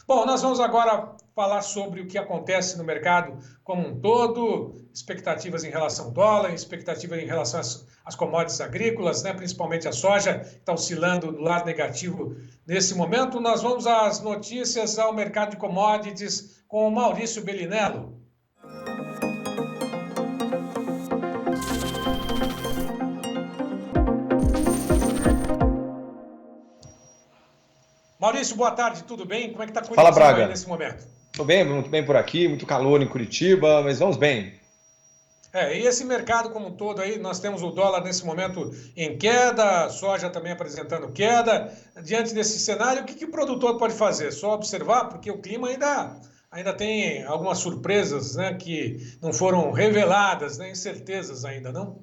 Bom, nós vamos agora falar sobre o que acontece no mercado como um todo, expectativas em relação ao dólar, expectativas em relação às commodities agrícolas, né, principalmente a soja, que está oscilando do lado negativo nesse momento. Nós vamos às notícias ao mercado de commodities com o Maurício Bellinello. Maurício, boa tarde, tudo bem? Como é que está Fala, Curitiba aí Braga. nesse momento? Tô bem, muito bem por aqui, muito calor em Curitiba, mas vamos bem. E esse mercado como um todo aí, nós temos o dólar nesse momento em queda, a soja também apresentando queda. Diante desse cenário, o que o produtor pode fazer? Só observar, porque o clima ainda tem algumas surpresas, né, que não foram reveladas, né, incertezas ainda, não?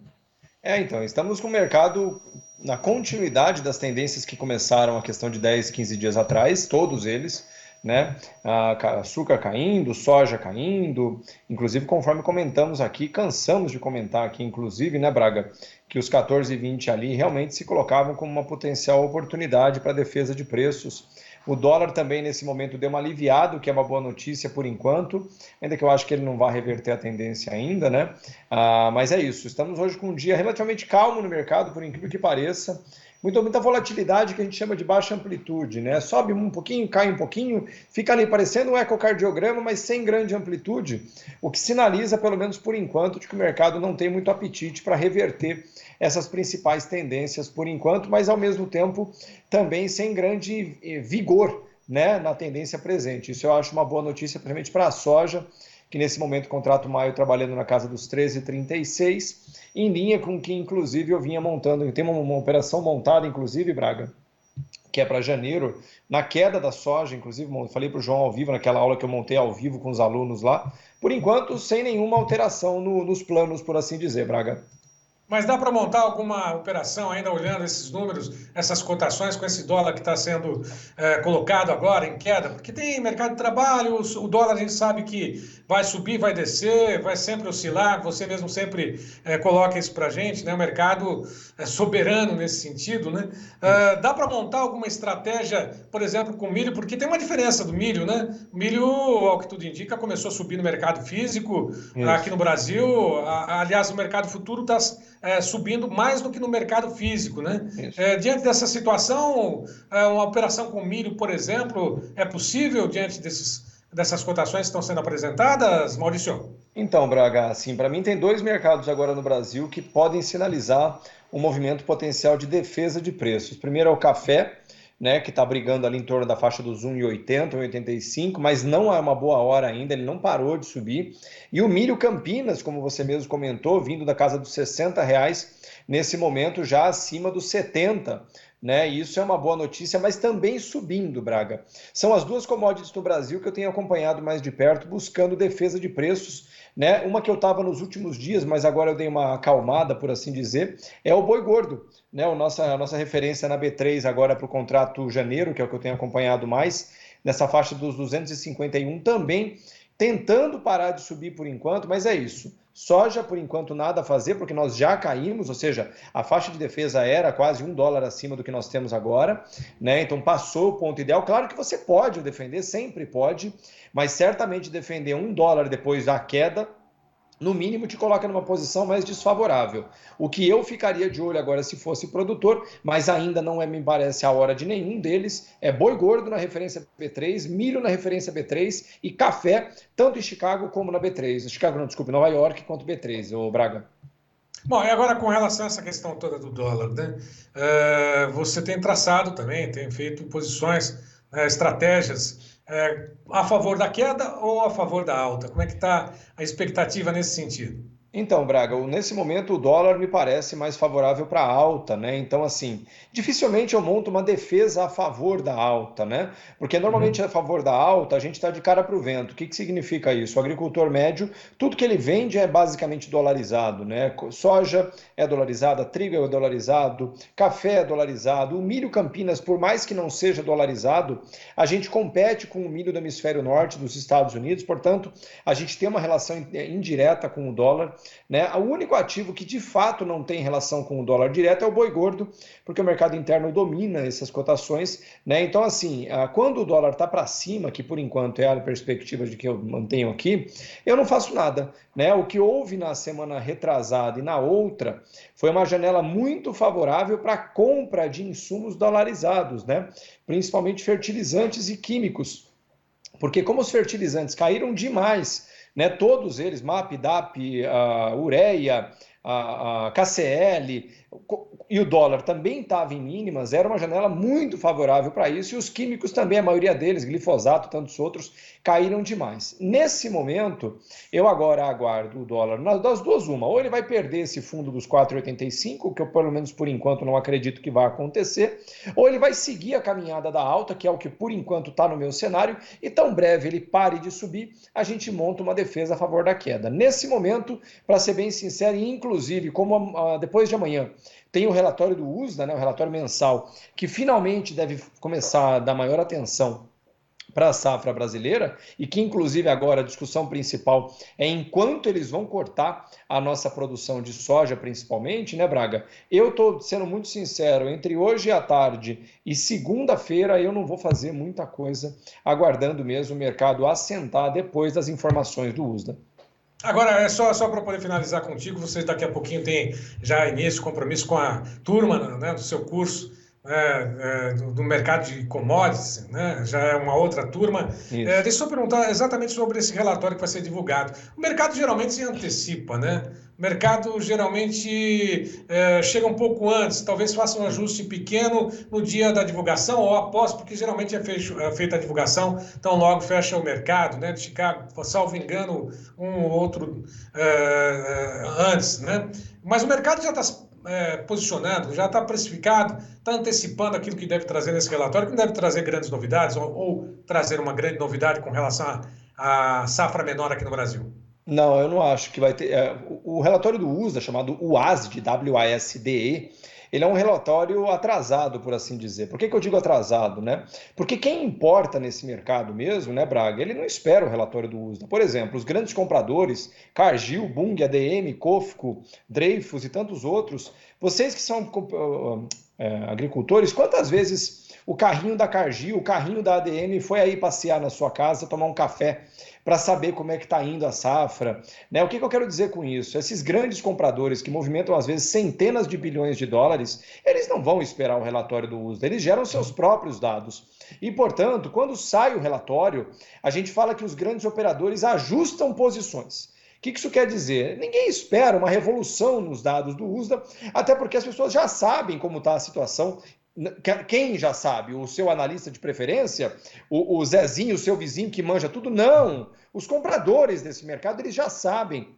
Então, estamos com o mercado na continuidade das tendências que começaram a questão de 10, 15 dias atrás, todos eles, né? Açúcar caindo, soja caindo, inclusive conforme comentamos aqui, cansamos de comentar aqui, inclusive, né, Braga, que os 14,20 ali realmente se colocavam como uma potencial oportunidade para a defesa de preços. O dólar também nesse momento deu uma aliviada, o que é uma boa notícia por enquanto, ainda que eu acho que ele não vai reverter a tendência ainda, né? Mas é isso, estamos hoje com um dia relativamente calmo no mercado, por incrível que pareça. Muita volatilidade que a gente chama de baixa amplitude, né? Sobe um pouquinho, cai um pouquinho, fica ali parecendo um ecocardiograma, mas sem grande amplitude, o que sinaliza, pelo menos por enquanto, de que o mercado não tem muito apetite para reverter essas principais tendências por enquanto, mas ao mesmo tempo também sem grande vigor, né, na tendência presente. Isso eu acho uma boa notícia, principalmente para a soja, que nesse momento contrato maio trabalhando na casa dos 13,36, em linha com que inclusive eu vinha montando, tem uma operação montada inclusive, Braga, que é para janeiro, na queda da soja, inclusive falei para o João ao vivo, naquela aula que eu montei ao vivo com os alunos lá, por enquanto sem nenhuma alteração nos planos, por assim dizer, Braga. Mas dá para montar alguma operação ainda olhando esses números, essas cotações com esse dólar que está sendo colocado agora em queda? Porque tem mercado de trabalho, o dólar a gente sabe que vai subir, vai descer, vai sempre oscilar. Você mesmo sempre coloca isso para a gente, né? O mercado é soberano nesse sentido, né? Dá para montar alguma estratégia, por exemplo, com milho? Porque tem uma diferença do milho, né? O milho, ao que tudo indica, começou a subir no mercado físico aqui no Isso. Brasil. Aliás, o mercado futuro está subindo mais do que no mercado físico, né? Isso. Diante dessa situação, uma operação com milho, por exemplo, é possível diante dessas cotações que estão sendo apresentadas, Maurício? Então, Braga, assim, para mim tem dois mercados agora no Brasil que podem sinalizar um movimento potencial de defesa de preços. Primeiro é o café, né, que está brigando ali em torno da faixa dos 1,80, 1,85, mas não é uma boa hora ainda, ele não parou de subir. E o milho Campinas, como você mesmo comentou, vindo da casa dos R$ 60, nesse momento já acima dos 70, né? E isso é uma boa notícia, mas também subindo, Braga. São as duas commodities no Brasil que eu tenho acompanhado mais de perto, buscando defesa de preços, né? Uma que eu estava nos últimos dias, mas agora eu dei uma acalmada, por assim dizer, é o boi gordo, né? A nossa referência na B3 agora para o contrato janeiro, que é o que eu tenho acompanhado mais, nessa faixa dos 251 também, tentando parar de subir por enquanto, mas é isso. Soja, por enquanto, nada a fazer, porque nós já caímos, ou seja, a faixa de defesa era quase US$ 1 acima do que nós temos agora, né? Então passou o ponto ideal. Claro que você pode defender, sempre pode, mas certamente defender US$ 1 depois da queda, no mínimo te coloca numa posição mais desfavorável. O que eu ficaria de olho agora se fosse produtor, mas ainda não me parece a hora de nenhum deles, é boi gordo na referência B3, milho na referência B3 e café, tanto em Chicago como na B3. Chicago não, desculpe, Nova York quanto B3, ô Braga. Bom, e agora com relação a essa questão toda do dólar, né? Você tem traçado também, tem feito posições, estratégias a favor da queda ou a favor da alta? Como é que está a expectativa nesse sentido? Então, Braga, nesse momento o dólar me parece mais favorável para a alta, né? Então, assim, dificilmente eu monto uma defesa a favor da alta, né? Porque normalmente Uhum. a favor da alta a gente está de cara para o vento. O que significa isso? O agricultor médio, tudo que ele vende é basicamente dolarizado, né? Soja é dolarizada, trigo é dolarizado, café é dolarizado, o milho Campinas, por mais que não seja dolarizado, a gente compete com o milho do hemisfério norte dos Estados Unidos, portanto, a gente tem uma relação indireta com o dólar. né? O único ativo que de fato não tem relação com o dólar direto é o boi gordo, porque o mercado interno domina essas cotações, né? Então, assim, quando o dólar está para cima, que por enquanto é a perspectiva de que eu mantenho aqui, eu não faço nada, né? O que houve na semana retrasada e na outra foi uma janela muito favorável para a compra de insumos dolarizados, né? Principalmente fertilizantes e químicos, porque como os fertilizantes caíram demais, né, todos eles, MAP, DAP, ureia, KCL, e o dólar também estava em mínimas, era uma janela muito favorável para isso, e os químicos também, a maioria deles, glifosato, tantos outros, caíram demais. Nesse momento, eu agora aguardo o dólar, das duas uma, ou ele vai perder esse fundo dos 4,85, que eu pelo menos por enquanto não acredito que vai acontecer, ou ele vai seguir a caminhada da alta, que é o que por enquanto está no meu cenário, e tão breve ele pare de subir, a gente monta uma defesa a favor da queda. Nesse momento, para ser bem sincero, e inclusive, como depois de amanhã tem o relatório do USDA, né, o relatório mensal, que finalmente deve começar a dar maior atenção para a safra brasileira, e que inclusive agora a discussão principal é em quanto eles vão cortar a nossa produção de soja, principalmente, né, Braga? Eu estou sendo muito sincero, entre hoje à tarde e segunda-feira eu não vou fazer muita coisa, aguardando mesmo o mercado assentar depois das informações do USDA. Agora, é só para poder finalizar contigo, vocês daqui a pouquinho têm já início, compromisso com a turma, né, do seu curso, né, do mercado de commodities, né, já é uma outra turma. Deixa eu só perguntar exatamente sobre esse relatório que vai ser divulgado. O mercado geralmente se antecipa, né? O mercado geralmente chega um pouco antes, talvez faça um ajuste pequeno no dia da divulgação ou após, porque geralmente é feita a divulgação, então logo fecha o mercado, né, de Chicago, salvo engano, um ou outro antes, né? Mas o mercado já está posicionando, já está precificado, está antecipando aquilo que deve trazer nesse relatório, que não deve trazer grandes novidades ou trazer uma grande novidade com relação à safra menor aqui no Brasil. Não, eu não acho que vai ter. O relatório do USDA, chamado WASDE, WASDE, ele é um relatório atrasado, por assim dizer. Por que eu digo atrasado, né? Porque quem importa nesse mercado mesmo, né, Braga, ele não espera o relatório do USDA. Por exemplo, os grandes compradores, Cargill, Bunge, ADM, Cofco, Dreyfus e tantos outros, vocês que são agricultores, quantas vezes o carrinho da Cargill, o carrinho da ADM foi aí passear na sua casa, tomar um café para saber como é que está indo a safra, né? O que eu quero dizer com isso? Esses grandes compradores que movimentam às vezes centenas de bilhões de dólares, eles não vão esperar o relatório do USDA, eles geram seus próprios dados. E, portanto, quando sai o relatório, a gente fala que os grandes operadores ajustam posições. O que isso quer dizer? Ninguém espera uma revolução nos dados do USDA, até porque as pessoas já sabem como está a situação. Quem já sabe? O seu analista de preferência? O Zezinho, o seu vizinho que manja tudo? Não! Os compradores desse mercado, eles já sabem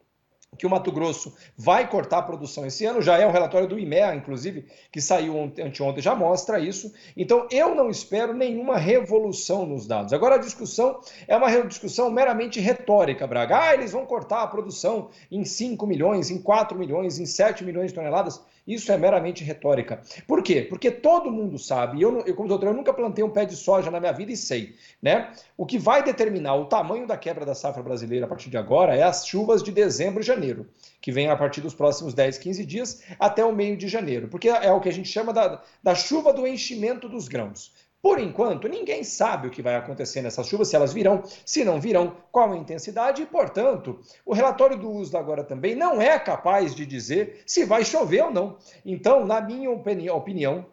que o Mato Grosso vai cortar a produção esse ano, já é um relatório do IMEA, inclusive, que saiu anteontem, já mostra isso. Então, eu não espero nenhuma revolução nos dados. Agora, a discussão é uma discussão meramente retórica, Braga. Eles vão cortar a produção em 5 milhões, em 4 milhões, em 7 milhões de toneladas. Isso é meramente retórica. Por quê? Porque todo mundo sabe, eu como doutor, eu nunca plantei um pé de soja na minha vida e sei, né? O que vai determinar o tamanho da quebra da safra brasileira a partir de agora é as chuvas de dezembro e janeiro, que vem a partir dos próximos 10, 15 dias até o meio de janeiro, porque é o que a gente chama da chuva do enchimento dos grãos. Por enquanto, ninguém sabe o que vai acontecer nessas chuvas, se elas virão, se não virão, qual a intensidade, e, portanto, o relatório do USDA agora também não é capaz de dizer se vai chover ou não. Então, na minha opinião,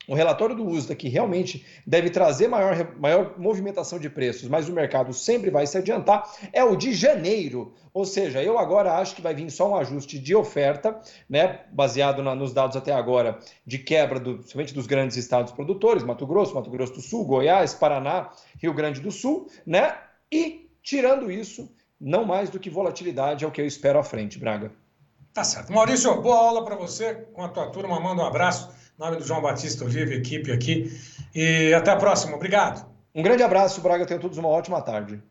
o relatório do USDA, que realmente deve trazer maior movimentação de preços, mas o mercado sempre vai se adiantar, é o de janeiro. Ou seja, eu agora acho que vai vir só um ajuste de oferta, né, baseado nos dados até agora de quebra, principalmente dos grandes estados produtores, Mato Grosso do Sul, Goiás, Paraná, Rio Grande do Sul, né? E, tirando isso, não mais do que volatilidade é o que eu espero à frente, Braga. Tá certo. Maurício, boa aula para você com a tua turma. Manda um abraço. Em nome do João Batista Oliva, equipe aqui. E até a próxima. Obrigado. Um grande abraço, Braga. Tenham todos uma ótima tarde.